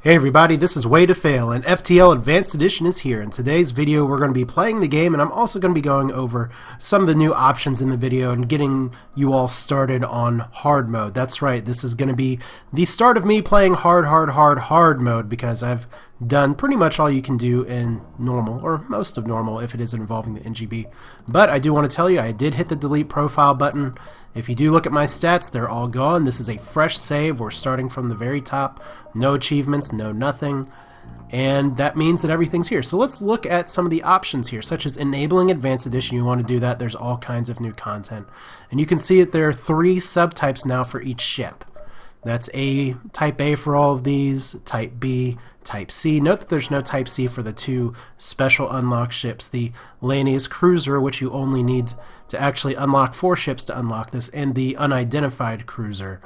Hey everybody, this is Way to Fail, and FTL Advanced Edition is here. In today's video, we're going to be playing the game, and I'm also going to be going over some of the new options in the video and getting you all started on hard mode. That's right, this is going to be the start of me playing hard mode, because I've done pretty much all you can do in normal, or most of normal if it isn't involving the NGB. But I do want to tell you, I did hit the delete profile button. If you do look at my stats, they're all gone. This is a fresh save. We're starting from the very top. No achievements, no nothing. And that means that everything's here. So let's look at some of the options here, such as enabling Advanced Edition. You want to do that. There's all kinds of new content. And you can see that there are 3 subtypes now for each ship. That's Type A for all of these, Type B, Type C. Note that there's no Type C for the 2 special unlock ships, the Lanius Cruiser, which you only need to actually unlock 4 ships to unlock this, and the Unidentified Cruiser,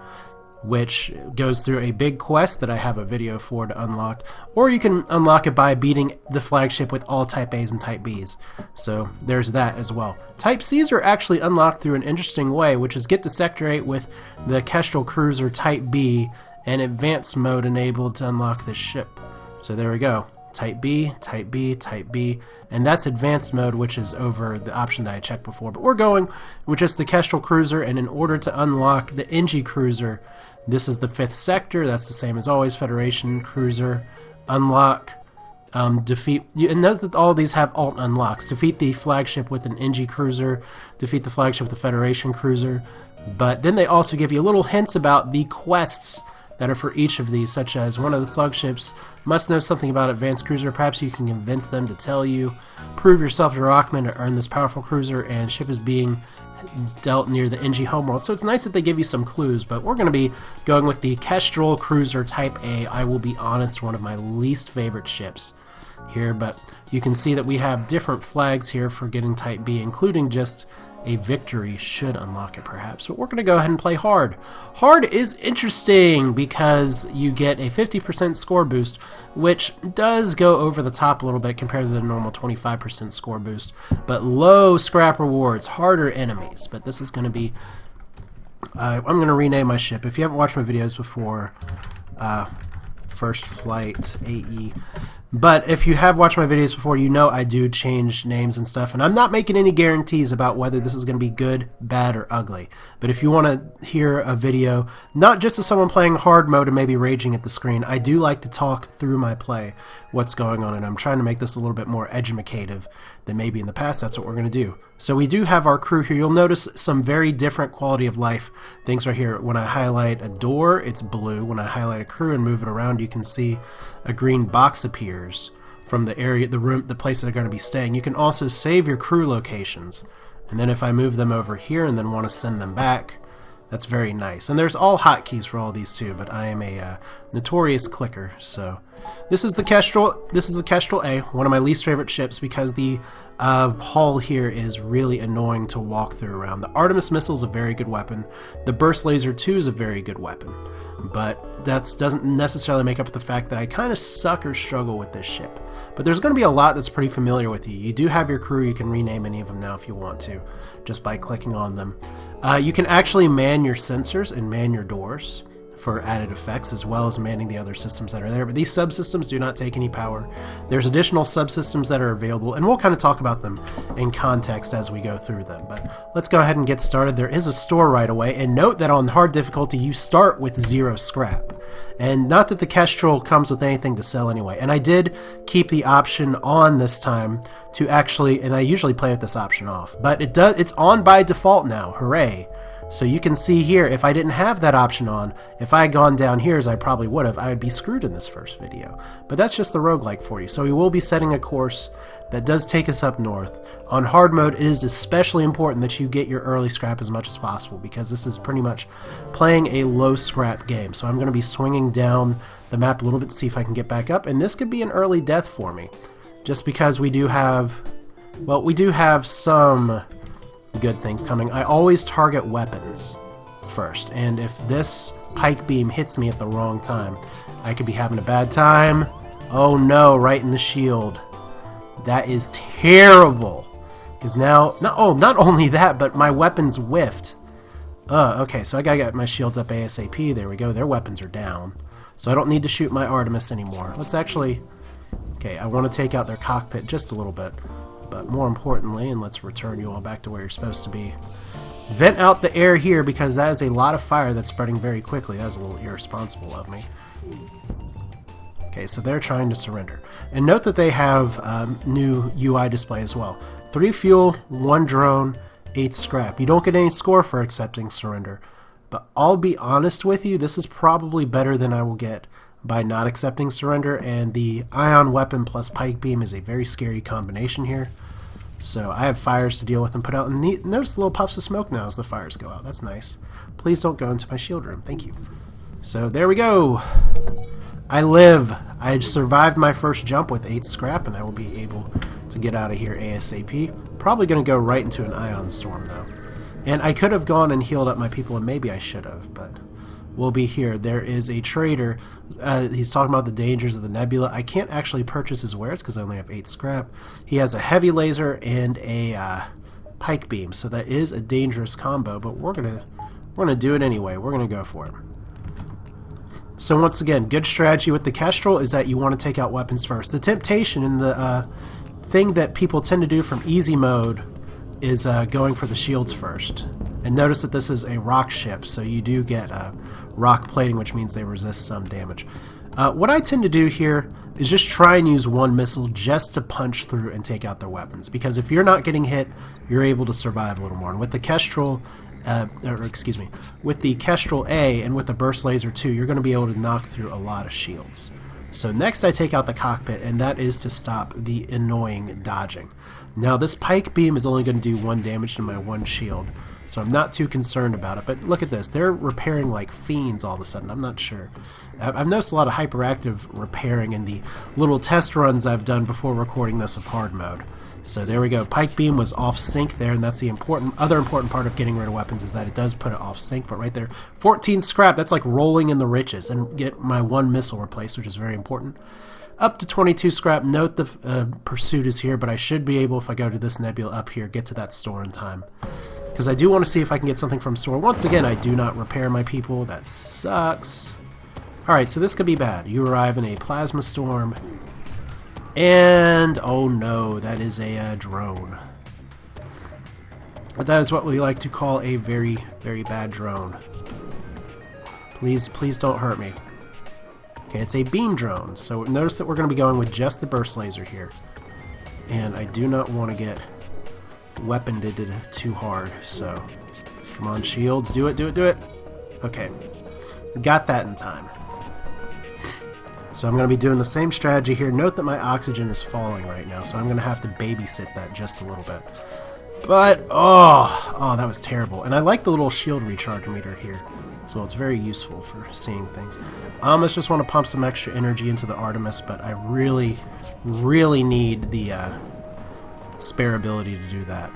which goes through a big quest that I have a video for to unlock, or you can unlock it by beating the flagship with all Type A's and Type B's. So there's that as well. Type C's are actually unlocked through an interesting way, which is get to Sector 8 with the Kestrel Cruiser Type B and Advanced Mode enabled to unlock this ship. So there we go. Type B, Type B, Type B, and that's Advanced Mode, which is over the option that I checked before. But we're going with just the Kestrel Cruiser, and in order to unlock the NG Cruiser, this is the 5th sector. That's the same as always. Federation Cruiser, unlock, defeat. And note that all of these have alt unlocks. Defeat the flagship with an NG Cruiser, defeat the flagship with the Federation Cruiser. But then they also give you little hints about the quests that are for each of these, such as one of the slug ships must know something about Advanced Cruiser. Perhaps you can convince them to tell you. Prove yourself to Rockman to earn this powerful cruiser, and ship is being dealt near the NG homeworld. So it's nice that they give you some clues, but we're going to be going with the Kestrel Cruiser Type A. I will be honest, one of my least favorite ships here, but you can see that we have different flags here for getting Type B, including just a victory should unlock it perhaps. But we're going to go ahead and play hard. Hard is interesting because you get a 50% score boost, which does go over the top a little bit compared to the normal 25% score boost, but low scrap rewards, harder enemies. But this is going to be I'm going to rename my ship. If you haven't watched my videos before, First Flight AE. But if you have watched my videos before, you know I do change names and stuff, and I'm not making any guarantees about whether this is going to be good, bad, or ugly. But if you want to hear a video, not just of someone playing hard mode and maybe raging at the screen, I do like to talk through my play, what's going on, and I'm trying to make this a little bit more educative than maybe in the past. That's what we're going to do. So we do have our crew here. You'll notice some very different quality of life things right here. When I highlight a door, it's blue. When I highlight a crew and move it around, you can see a green box appears from the area, the room, the place they're going to be staying. You can also save your crew locations, and then if I move them over here and then want to send them back, that's very nice. And there's all hotkeys for all these too, but I am a notorious clicker. So this is the Kestrel. This is the Kestrel A, one of my least favorite ships because the hull here is really annoying to walk through around. The Artemis missile is a very good weapon. The Burst Laser 2 is a very good weapon, but that doesn't necessarily make up for the fact that I kind of suck or struggle with this ship. But there's going to be a lot that's pretty familiar with you. You do have your crew. You can rename any of them now if you want to, just by clicking on them. You can actually man your sensors and man your doors for added effects, as well as manning the other systems that are there. But these subsystems do not take any power. There's additional subsystems that are available, and we'll kind of talk about them in context as we go through them. But let's go ahead and get started. There is a store right away, and note that on hard difficulty you start with 0 scrap. And not that the Kestrel comes with anything to sell anyway. And I did keep the option on this time to actually, and I usually play with this option off, but it's on by default now. Hooray. So you can see here, if I didn't have that option on, if I had gone down here as I probably would have, I would be screwed in this first video. But that's just the roguelike for you. So we will be setting a course that does take us up north. On hard mode, it is especially important that you get your early scrap as much as possible, because this is pretty much playing a low scrap game. So I'm going to be swinging down the map a little bit to see if I can get back up, and this could be an early death for me, just because we do have, well, we do have some good things coming. I always target weapons first, and if this pike beam hits me at the wrong time, I could be having a bad time. Oh no, right in the shield. That is terrible, because now, not only that, but my weapons whiffed. Okay, so I gotta get my shields up ASAP. There we go, their weapons are down. So I don't need to shoot my Artemis anymore. Let's actually... Okay, I want to take out their cockpit just a little bit. But more importantly, and let's return you all back to where you're supposed to be, vent out the air here because that is a lot of fire that's spreading very quickly. That was a little irresponsible of me. Okay, so they're trying to surrender. And note that they have new UI display as well. 3 fuel, 1 drone, 8 scrap. You don't get any score for accepting surrender. But I'll be honest with you, this is probably better than I will get by not accepting surrender. And the ion weapon plus pike beam is a very scary combination here. So I have fires to deal with and put out. And notice the little puffs of smoke now as the fires go out. That's nice. Please don't go into my shield room. Thank you. So there we go. I live. I survived my first jump with 8 scrap, and I will be able to get out of here ASAP. Probably going to go right into an ion storm, though. And I could have gone and healed up my people, and maybe I should have, but we'll be here. There is a trader. He's talking about the dangers of the nebula. I can't actually purchase his wares because I only have 8 scrap. He has a heavy laser and a pike beam, so that is a dangerous combo, but we're gonna do it anyway. We're going to go for it. So once again, good strategy with the Kestrel is that you want to take out weapons first. The temptation and the thing that people tend to do from easy mode is going for the shields first. And notice that this is a rock ship, so you do get rock plating, which means they resist some damage. What I tend to do here is just try and use 1 missile just to punch through and take out their weapons. Because if you're not getting hit, you're able to survive a little more. And with the Kestrel... with the Kestrel A and with the Burst Laser 2, you're going to be able to knock through a lot of shields. So next I take out the cockpit, and that is to stop the annoying dodging. Now this pike beam is only going to do 1 damage to my 1 shield, so I'm not too concerned about it. But look at this, they're repairing like fiends all of a sudden. I'm not sure. I've noticed a lot of hyperactive repairing in the little test runs I've done before recording this of hard mode. So there we go. Pike beam was off sync there, and that's the other important part of getting rid of weapons is that it does put it off sync. But right there, 14 scrap. That's like rolling in the riches, and get my 1 missile replaced, which is very important. Up to 22 scrap. Note the pursuit is here, but I should be able, if I go to this nebula up here, get to that store in time. Because I do want to see if I can get something from store. Once again, I do not repair my people. That sucks. Alright, so this could be bad. You arrive in a plasma storm. And, oh no, that is a drone. But that is what we like to call a very, very bad drone. Please don't hurt me. Okay, it's a beam drone. So notice that we're going to be going with just the burst laser here. And I do not want to get weaponed too hard. So, come on, shields, do it, do it, do it. Okay, got that in time. So I'm going to be doing the same strategy here. Note that my oxygen is falling right now, so I'm going to have to babysit that just a little bit. But, oh, that was terrible. And I like the little shield recharge meter here, so it's very useful for seeing things. I almost just want to pump some extra energy into the Artemis, but I really, really need the spare ability to do that.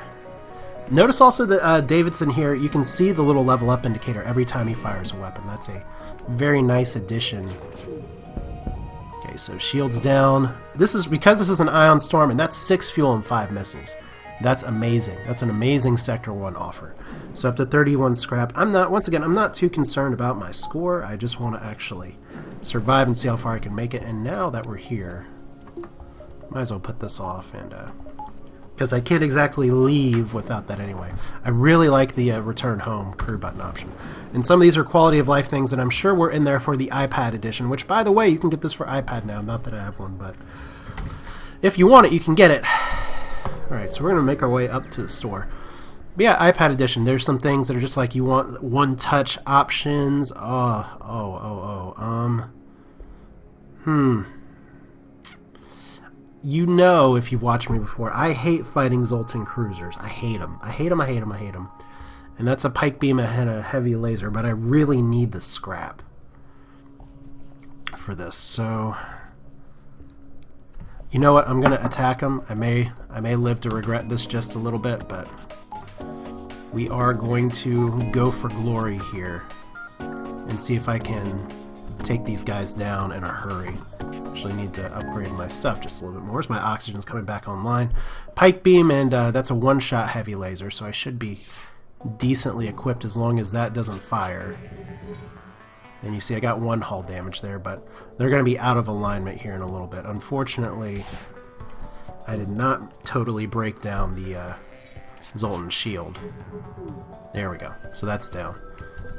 Notice also that Davidson here, you can see the little level up indicator every time he fires a weapon. That's a very nice addition. Okay, so shields down. Because this is an ion storm, and that's 6 fuel and 5 missiles. That's amazing. That's an amazing Sector 1 offer. So up to 31 scrap. I'm not too concerned about my score. I just want to actually survive and see how far I can make it. And now that we're here, might as well put this off, and because I can't exactly leave without that anyway. I really like the return home crew button option. And some of these are quality of life things that I'm sure were in there for the iPad edition, which, by the way, you can get this for iPad now. Not that I have one, but if you want it, you can get it. Alright, so we're going to make our way up to the store. But yeah, iPad edition, there's some things that are just like you want one-touch options. You know, if you've watched me before, I hate fighting Zoltan cruisers. I hate them. I hate them, I hate them, I hate them. And that's a pike beam and a heavy laser, but I really need the scrap for this. So, you know what? I'm going to attack them. I may live to regret this just a little bit, but we are going to go for glory here and see if I can take these guys down in a hurry. Actually need to upgrade my stuff just a little bit more. My oxygen's coming back online. Pike beam, and that's a one-shot heavy laser, so I should be decently equipped as long as that doesn't fire. And you see I got one hull damage there, but they're going to be out of alignment here in a little bit. Unfortunately, I did not totally break down the Zoltan shield. There we go. So that's down.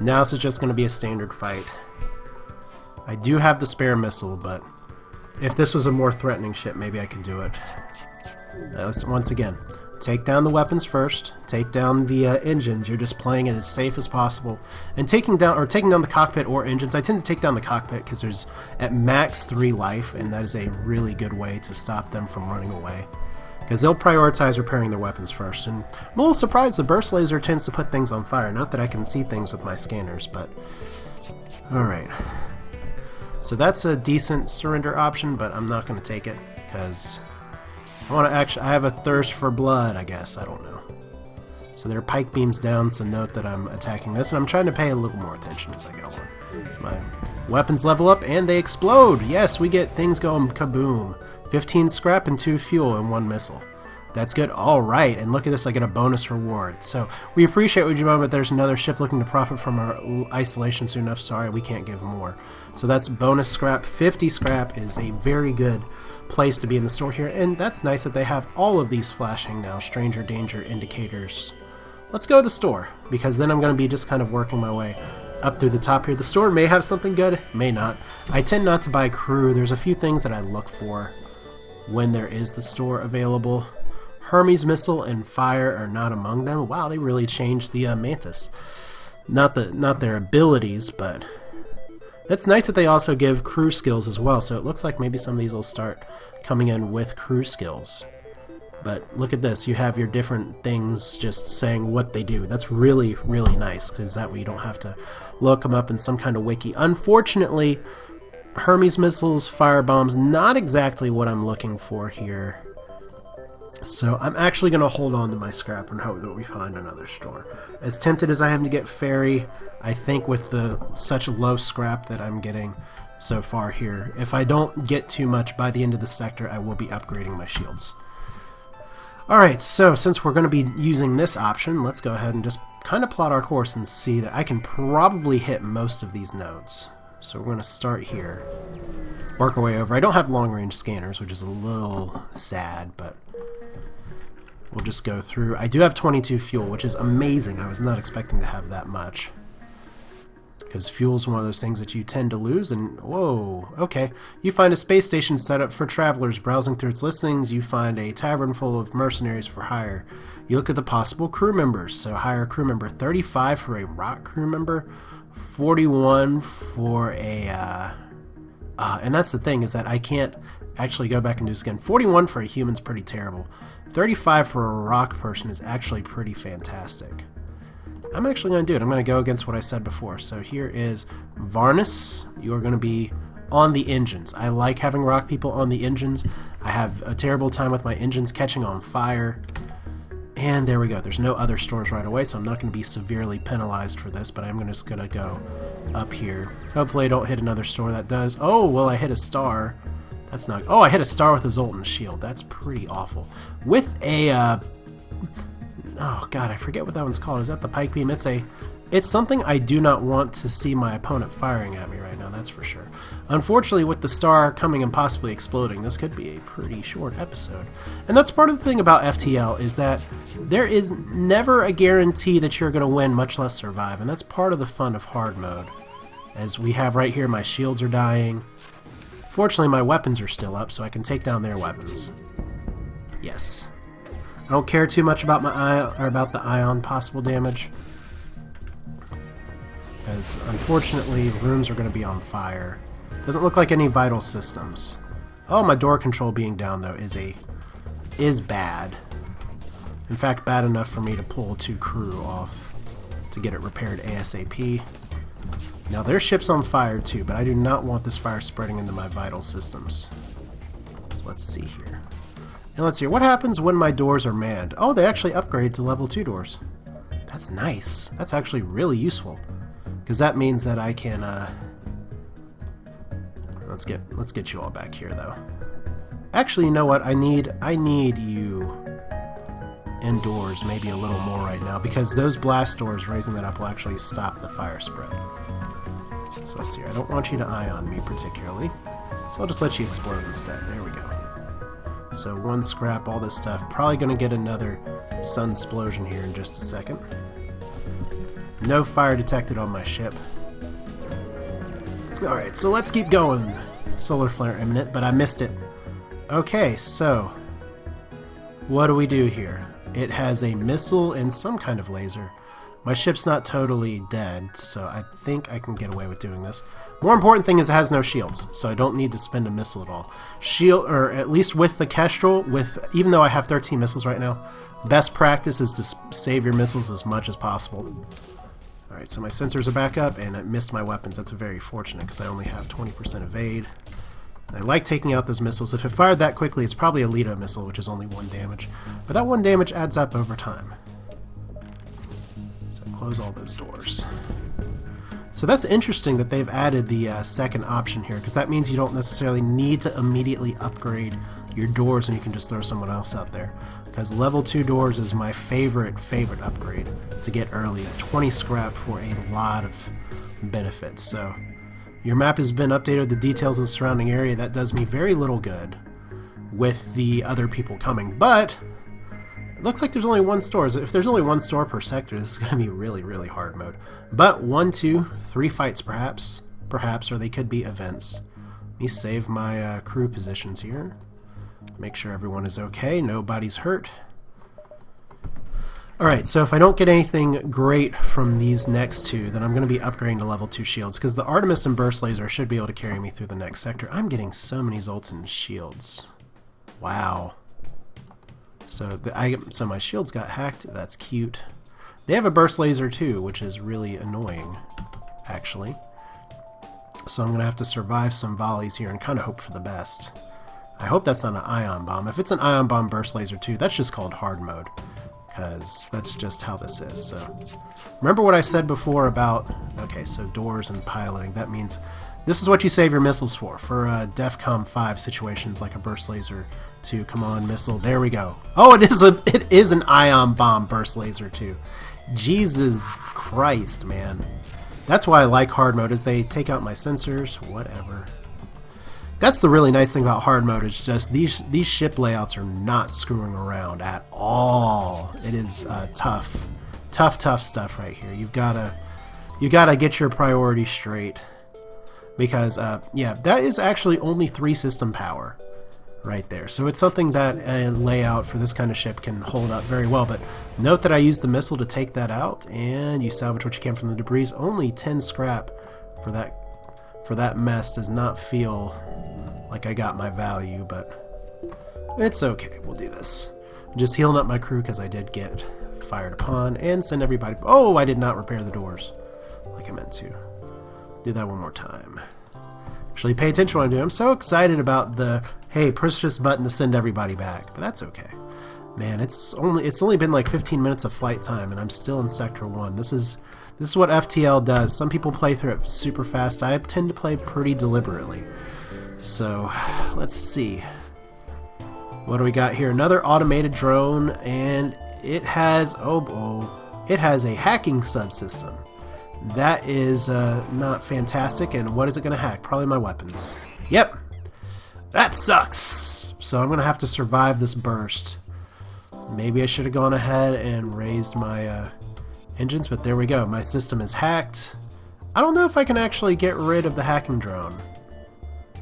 Now this is just going to be a standard fight. I do have the spare missile, but if this was a more threatening ship, maybe I could do it. Once again, take down the weapons first, take down the engines. You're just playing it as safe as possible. And taking down the cockpit or engines, I tend to take down the cockpit because there's at max 3 life, and that is a really good way to stop them from running away. Because they'll prioritize repairing their weapons first. And I'm a little surprised the burst laser tends to put things on fire. Not that I can see things with my scanners, but... Alright. So that's a decent surrender option, but I'm not going to take it because I have a thirst for blood, I guess. I don't know. So there are pike beams down, so note that I'm attacking this, and I'm trying to pay a little more attention as I go on. So my weapons level up, and they explode! Yes, we get things going kaboom. 15 scrap and 2 fuel and 1 missile. That's good. Alright, and look at this, I get a bonus reward. So, we appreciate Ujima, but there's another ship looking to profit from our isolation soon enough. Sorry, we can't give more. So that's bonus scrap. 50 scrap is a very good place to be in the store here, and that's nice that they have all of these flashing now, stranger danger indicators. Let's go to the store, because then I'm going to be just kind of working my way up through the top here. The store may have something good, may not. I tend not to buy crew. There's a few things that I look for when there is the store available. Hermes missile and fire are not among them. Wow, they really changed the Mantis. Not their abilities, but it's nice that they also give crew skills as well. So it looks like maybe some of these will start coming in with crew skills. But look at this, you have your different things just saying what they do. That's really, really nice, because that way you don't have to look them up in some kind of wiki. Unfortunately, Hermes missiles, fire bombs, not exactly what I'm looking for here. So I'm actually going to hold on to my scrap and hope that we find another store. As tempted as I am to get ferry, I think with such low scrap that I'm getting so far here, if I don't get too much by the end of the sector, I will be upgrading my shields. Alright, so since we're going to be using this option, let's go ahead and just kind of plot our course and see that I can probably hit most of these nodes. So we're going to start here, work our way over. I don't have long-range scanners, which is a little sad, but we'll just go through. I do have 22 fuel, which is amazing. I was not expecting to have that much, because fuel is one of those things that you tend to lose. And whoa, okay. You find a space station set up for travelers. Browsing through its listings, you find a tavern full of mercenaries for hire. You look at the possible crew members. So hire a crew member. 35 for a rock crew member, 41 for a and that's the thing, is that I can't actually go back and do this again. 41 for a human's pretty terrible. 35 for a rock person is actually pretty fantastic. I'm actually going to do it. I'm going to go against what I said before. So here is Varnus. You're going to be on the engines. I like having rock people on the engines. I have a terrible time with my engines catching on fire. And there we go. There's no other stores right away, so I'm not going to be severely penalized for this, but I'm just going to go up here. Hopefully I don't hit another store that does. Oh, well, I hit a star. That's not... Oh, I hit a star with a Zoltan shield. That's pretty awful. With a... Oh, God, I forget what that one's called. Is that the pike beam? It's something I do not want to see my opponent firing at me right now, that's for sure. Unfortunately, with the star coming and possibly exploding, this could be a pretty short episode. And that's part of the thing about FTL, is that there is never a guarantee that you're going to win, much less survive. And that's part of the fun of hard mode. As we have right here, my shields are dying. Fortunately, my weapons are still up, so I can take down their weapons. Yes. I don't care too much about about the ion possible damage, as unfortunately rooms are going to be on fire. Doesn't look like any vital systems. Oh, my door control being down though is bad. In fact, bad enough for me to pull 2 crew off to get it repaired ASAP. Now their ship's on fire too, but I do not want this fire spreading into my vital systems. So let's see here. And let's see, what happens when my doors are manned? Oh, they actually upgrade to level 2 doors. That's nice. That's actually really useful, because that means that I can, let's get you all back here though. Actually, you know what? I need you indoors maybe a little more right now, because those blast doors, raising that up, will actually stop the fire spread. So let's see, I don't want you to ion me particularly, so I'll just let you explode instead. There we go. So 1 scrap, all this stuff. Probably going to get another sun explosion here in just a second. No fire detected on my ship. Alright, so let's keep going. Solar flare imminent, but I missed it. Okay, so what do we do here? It has a missile and some kind of laser. My ship's not totally dead, so I think I can get away with doing this. More important thing is it has no shields, so I don't need to spend a missile at all. Shield, or at least with the Kestrel, even though I have 13 missiles right now, best practice is to save your missiles as much as possible. Alright, so my sensors are back up, and I missed my weapons. That's very fortunate, because I only have 20% evade. I like taking out those missiles. If it fired that quickly, it's probably a Leto missile, which is only 1 damage. But that 1 damage adds up over time. So close all those doors. So that's interesting that they've added the second option here, because that means you don't necessarily need to immediately upgrade your doors and you can just throw someone else out there. Because level 2 doors is my favorite upgrade to get early. It's 20 scrap for a lot of benefits. So your map has been updated with the details of the surrounding area. That does me very little good with the other people coming. But it looks like there's only 1 store. If there's only 1 store per sector, this is going to be really, really hard mode. But 1, 2, 3 fights perhaps, or they could be events. Let me save my crew positions here. Make sure everyone is okay, nobody's hurt. Alright, so if I don't get anything great from these next 2, then I'm going to be upgrading to level 2 shields, because the Artemis and Burst Laser should be able to carry me through the next sector. I'm getting so many Zoltan shields. Wow. So my shields got hacked. That's cute. They have a burst laser too, which is really annoying, actually. So I'm going to have to survive some volleys here and kind of hope for the best. I hope that's not an ion bomb. If it's an ion bomb burst laser too, that's just called hard mode, because that's just how this is. So remember what I said before about, okay, so doors and piloting. That means this is what you save your missiles for DEFCON 5 situations like a burst laser 2. Come on, missile. There we go. Oh, it is an ion bomb burst laser too. Jesus Christ, man. That's why I like hard mode, is they take out my sensors, whatever. That's the really nice thing about hard mode, is just these ship layouts are not screwing around at all. It is tough stuff right here. You gotta get your priorities straight, because yeah, that is actually only 3 system power right there. So it's something that a layout for this kind of ship can hold up very well. But note that I used the missile to take that out, and you salvage what you can from the debris. Only 10 scrap for that mess. Does not feel like I got my value, but it's okay. We'll do this. Just healing up my crew because I did get fired upon, and send everybody. Oh, I did not repair the doors like I meant to. Do that one more time. Actually, pay attention to what I'm doing. I'm so excited about the, hey, push this button to send everybody back, but that's okay. Man, it's only been like 15 minutes of flight time, and I'm still in Sector 1. This is what FTL does. Some people play through it super fast. I tend to play pretty deliberately. So, let's see. What do we got here? Another automated drone, and it has, it has a hacking subsystem. That is not fantastic, and what is it going to hack? Probably my weapons. Yep. That sucks! So I'm going to have to survive this burst. Maybe I should have gone ahead and raised my engines, but there we go. My system is hacked. I don't know if I can actually get rid of the hacking drone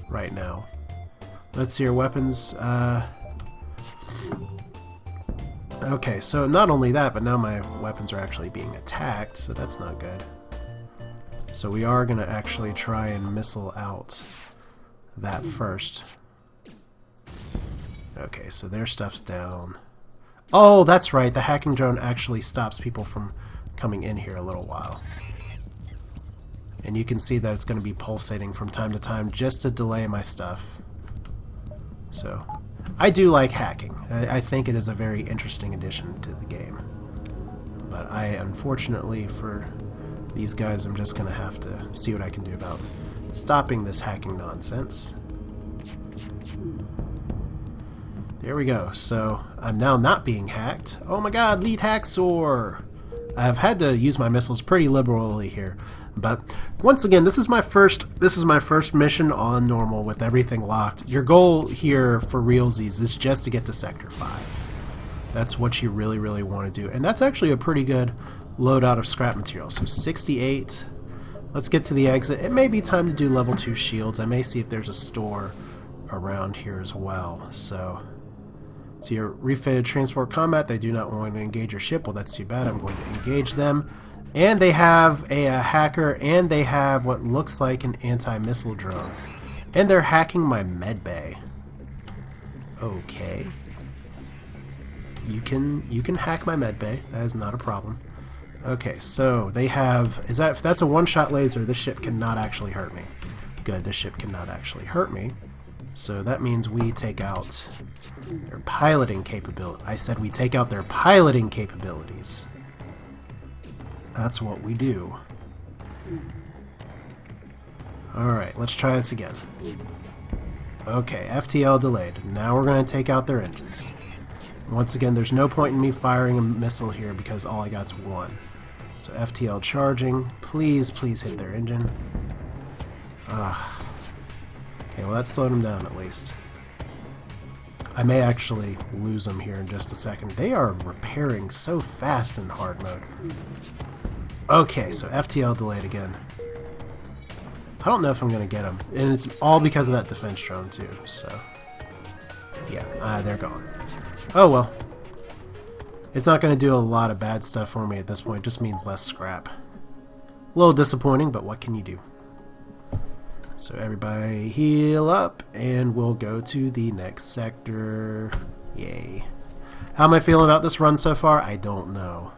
right now. Let's see your weapons. Okay, so not only that, but now my weapons are actually being attacked, so that's not good. So we are going to actually try and missile out that first. Okay, so their stuff's down. Oh, that's right, the hacking drone actually stops people from coming in here a little while. And you can see that it's going to be pulsating from time to time just to delay my stuff. So, I do like hacking. I think it is a very interesting addition to the game. But I, unfortunately, for these guys, I'm just going to have to see what I can do about stopping this hacking nonsense. There we go. So, I'm now not being hacked. Oh my god, lead hacksaw! I've had to use my missiles pretty liberally here. But once again, this is my first mission on normal with everything locked. Your goal here for realsies is just to get to Sector 5. That's what you really, really want to do. And that's actually a pretty good loadout of scrap material. So 68. Let's get to the exit. It may be time to do level 2 shields. I may see if there's a store around here as well. So your refitted transport combat. They do not want to engage your ship. Well, that's too bad. I'm going to engage them. And they have a hacker, and they have what looks like an anti-missile drone. And they're hacking my medbay. Okay. You can hack my medbay. That is not a problem. Okay, so they have... if that's a one-shot laser, this ship cannot actually hurt me. Good, this ship cannot actually hurt me. So that means we take out their piloting capability. I said we take out their piloting capabilities. That's what we do. Alright, let's try this again. Okay, FTL delayed. Now we're going to take out their engines. Once again, there's no point in me firing a missile here because all I got's one. So FTL charging. Please, please hit their engine. Okay, well that slowed them down at least. I may actually lose them here in just a second. They are repairing so fast in hard mode. Okay, so FTL delayed again. I don't know if I'm going to get them. And it's all because of that defense drone too, so... yeah, they're gone. Oh well. It's not going to do a lot of bad stuff for me at this point. It just means less scrap. A little disappointing, but what can you do? So everybody heal up, and we'll go to the next sector. Yay. How am I feeling about this run so far? I don't know.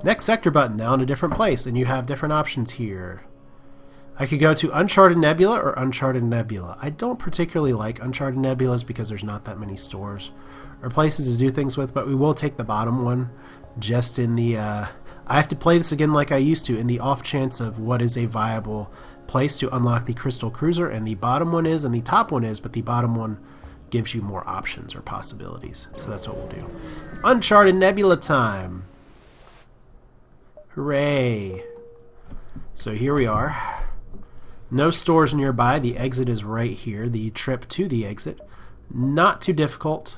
Next sector button, now in a different place, and you have different options here. I could go to Uncharted Nebula or Uncharted Nebula. I don't particularly like Uncharted Nebulas because there's not that many stores or places to do things with, but we will take the bottom one just in the... I have to play this again like I used to in the off chance of what is a viable place to unlock the Crystal Cruiser, and the bottom one is and the top one is, but the bottom one gives you more options or possibilities. So that's what we'll do. Uncharted Nebula time! Hooray! So here we are. No stores nearby. The exit is right here. The trip to the exit. Not too difficult.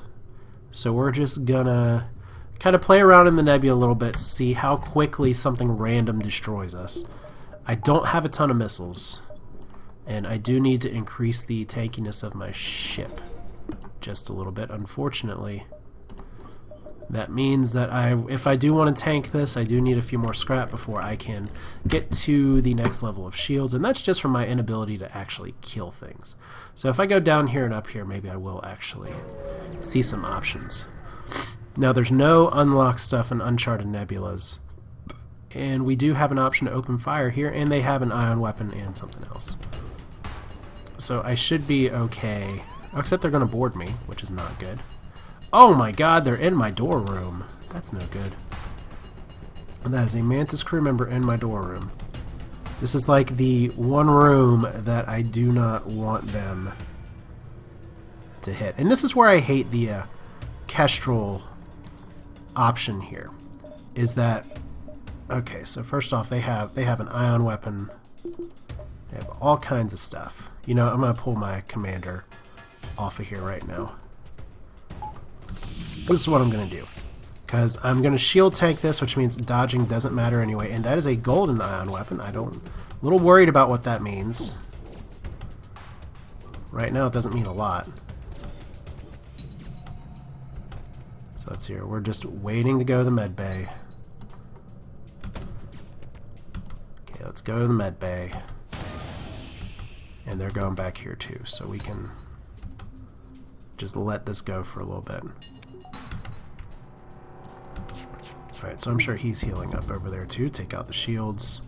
So we're just gonna kind of play around in the nebula a little bit to see how quickly something random destroys us. I don't have a ton of missiles. And I do need to increase the tankiness of my ship just a little bit. Unfortunately, that means that if I do want to tank this, I do need a few more scrap before I can get to the next level of shields, and that's just from my inability to actually kill things. So if I go down here and up here, maybe I will actually see some options. Now there's no unlocked stuff in Uncharted Nebulas, and we do have an option to open fire here, and they have an ion weapon and something else. So I should be okay, except they're going to board me, which is not good. Oh my god, they're in my door room. That's no good. That is a Mantis crew member in my door room. This is like the one room that I do not want them to hit. And this is where I hate the Kestrel option here. Is that... okay, so first off, they have an ion weapon. They have all kinds of stuff. You know, I'm going to pull my commander off of here right now. This is what I'm going to do, because I'm going to shield tank this, which means dodging doesn't matter anyway, and that is a golden ion weapon. A little worried about what that means. Right now it doesn't mean a lot. So let's see here. We're just waiting to go to the med bay. Okay, let's go to the med bay. And they're going back here too, so we can just let this go for a little bit. Alright, so I'm sure he's healing up over there too. Take out the shields.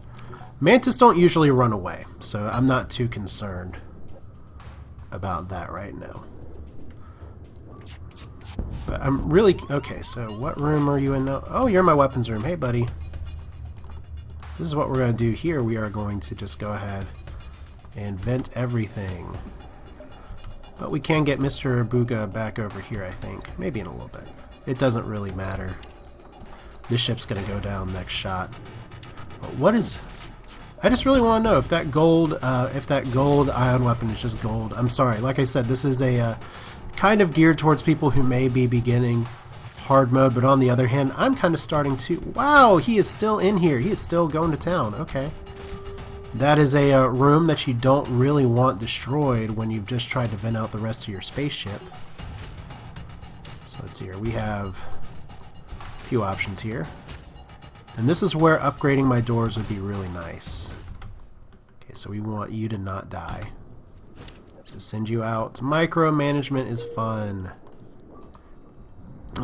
Mantis don't usually run away, so I'm not too concerned about that right now. But I'm really... okay, so what room are you in now? Oh, you're in my weapons room. Hey, buddy. This is what we're going to do here. We are going to just go ahead and vent everything. But we can get Mr. Booga back over here, I think. Maybe in a little bit. It doesn't really matter. This ship's going to go down next shot. But what is I just really want to know if that gold ion weapon is just gold. I'm sorry, like I said, this is a kind of geared towards people who may be beginning hard mode, but on the other hand, I'm kind of starting to... Wow, he is still in here. He is still going to town. Okay. That is a room that you don't really want destroyed when you've just tried to vent out the rest of your spaceship. So let's see here. We have a few options here. And this is where upgrading my doors would be really nice. Okay, so we want you to not die. So send you out. Micromanagement is fun.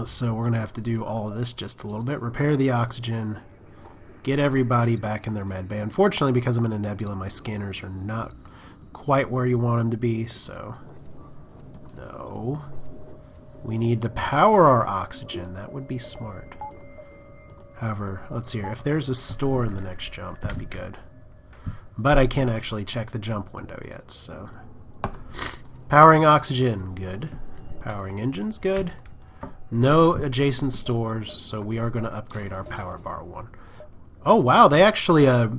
So we're going to have to do all of this just a little bit. Repair the oxygen. Get everybody back in their med bay. Unfortunately, because I'm in a nebula, my scanners are not quite where you want them to be, so... No. We need to power our oxygen. That would be smart. However, let's see here. If there's a store in the next jump, that'd be good. But I can't actually check the jump window yet, so... Powering oxygen, good. Powering engines, good. No adjacent stores, so we are going to upgrade our power bar one. Oh, wow, they actually... oh,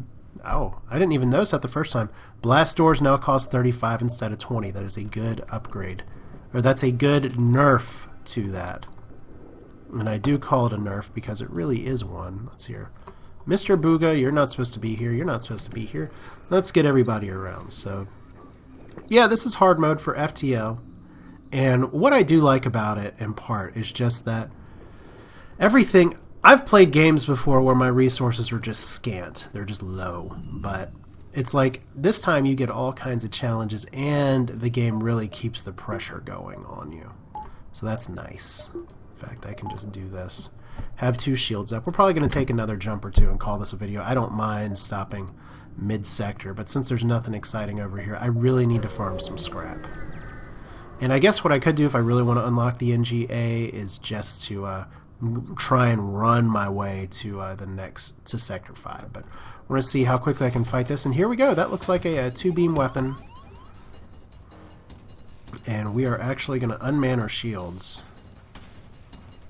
I didn't even notice that the first time. Blast doors now cost 35 instead of 20. That is a good upgrade. Or that's a good nerf to that. And I do call it a nerf because it really is one. Let's hear. Mr. Booga, you're not supposed to be here. You're not supposed to be here. Let's get everybody around. So, yeah, this is hard mode for FTL. And what I do like about it, in part, is just that everything... I've played games before where my resources were just scant. They're just low. But it's like, this time you get all kinds of challenges, and the game really keeps the pressure going on you. So that's nice. In fact, I can just do this. Have 2 shields up. We're probably going to take another jump or 2 and call this a video. I don't mind stopping mid-sector, but since there's nothing exciting over here, I really need to farm some scrap. And I guess what I could do if I really want to unlock the NGA is just to try and run my way to to Sector 5. But we're going to see how quickly I can fight this. And here we go. That looks like a 2-beam weapon. And we are actually going to unman our shields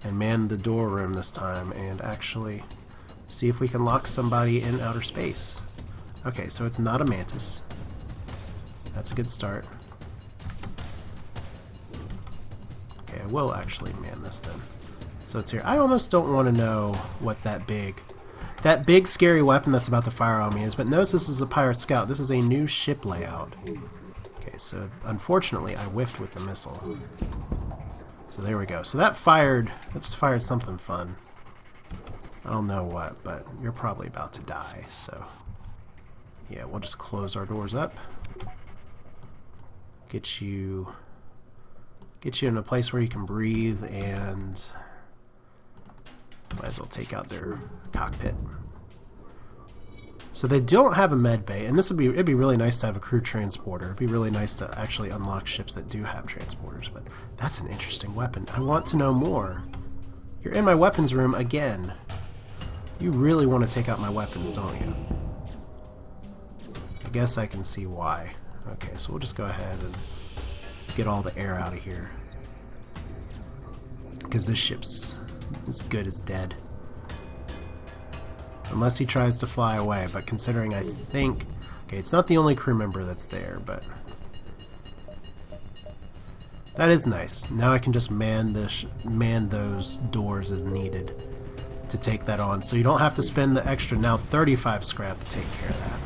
and man the door room this time and actually see if we can lock somebody in outer space. Okay, so it's not a mantis. That's a good start. Okay, I will actually man this then. So it's here. I almost don't want to know what that big scary weapon that's about to fire on me is, but notice this is a pirate scout. This is a new ship layout. Okay, so unfortunately I whiffed with the missile. So there we go. So that's fired something fun. I don't know what, but you're probably about to die, so yeah, we'll just close our doors up. Get you in a place where you can breathe, and might as well take out their cockpit. So they don't have a med bay, and it'd be really nice to have a crew transporter. It'd be really nice to actually unlock ships that do have transporters, but that's an interesting weapon. I want to know more. You're in my weapons room again. You really want to take out my weapons, don't you? I guess I can see why. Okay, so we'll just go ahead and get all the air out of here, because this ship's as good as dead. Unless he tries to fly away, but considering I think... Okay, it's not the only crew member that's there, but... That is nice. Now I can just man those doors as needed to take that on. So you don't have to spend the extra, now 35 scrap to take care of that.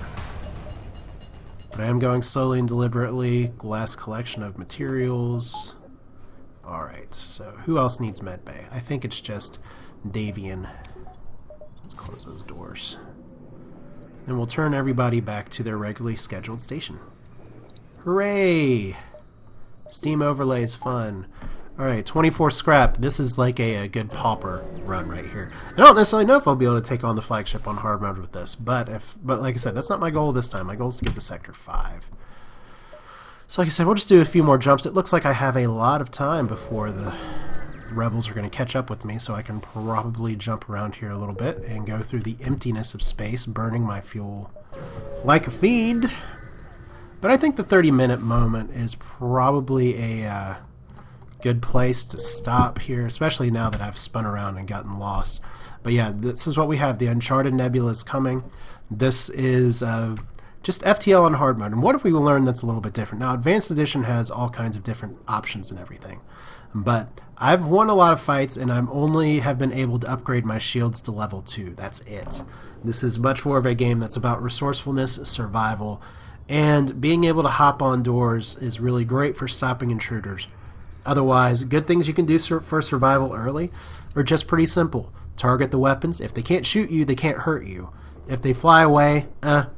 But I am going slowly and deliberately. Glass collection of materials. Alright, so who else needs medbay? I think it's just Davian. Let's close those doors. Then we'll turn everybody back to their regularly scheduled station. Hooray! Steam overlay is fun. Alright, 24 scrap. This is like a good pauper run right here. I don't necessarily know if I'll be able to take on the flagship on hard mode with this, but like I said, that's not my goal this time. My goal is to get to Sector 5. So like I said, we'll just do a few more jumps. It looks like I have a lot of time before the rebels are going to catch up with me, so I can probably jump around here a little bit and go through the emptiness of space, burning my fuel like a fiend. But I think the 30-minute moment is probably a good place to stop here, especially now that I've spun around and gotten lost. But yeah, this is what we have. The Uncharted Nebula is coming. This is just FTL on hard mode. And what if we learn that's a little bit different? Now, Advanced Edition has all kinds of different options and everything. But I've won a lot of fights, and I'm only have been able to upgrade my shields to level 2. That's it. This is much more of a game that's about resourcefulness, survival, and being able to hop on doors is really great for stopping intruders. Otherwise, good things you can do for survival early are just pretty simple. Target the weapons. If they can't shoot you, they can't hurt you. If they fly away,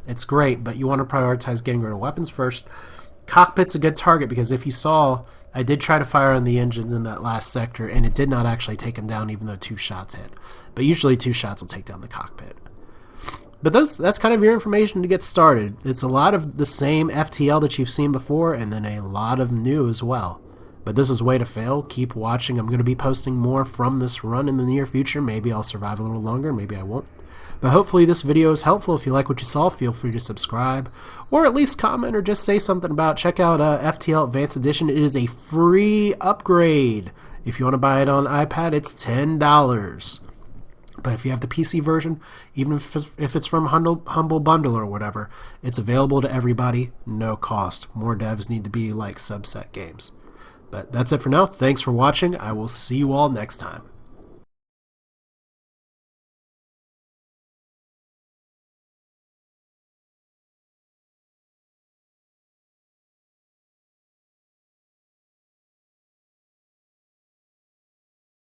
it's great, but you want to prioritize getting rid of weapons first. Cockpit's a good target because if you saw, I did try to fire on the engines in that last sector, and it did not actually take them down even though 2 shots hit. But usually 2 shots will take down the cockpit. But that's kind of your information to get started. It's a lot of the same FTL that you've seen before, and then a lot of new as well. But this is Way to Fail. Keep watching. I'm going to be posting more from this run in the near future. Maybe I'll survive a little longer, maybe I won't. But hopefully this video is helpful. If you like what you saw, feel free to subscribe, or at least comment or just say something about check out FTL Advanced Edition. It is a free upgrade. If you want to buy it on iPad, it's $10. But if you have the PC version, even if it's from Humble Bundle or whatever, it's available to everybody, no cost. More devs need to be like subset games. But that's it for now. Thanks for watching. I will see you all next time.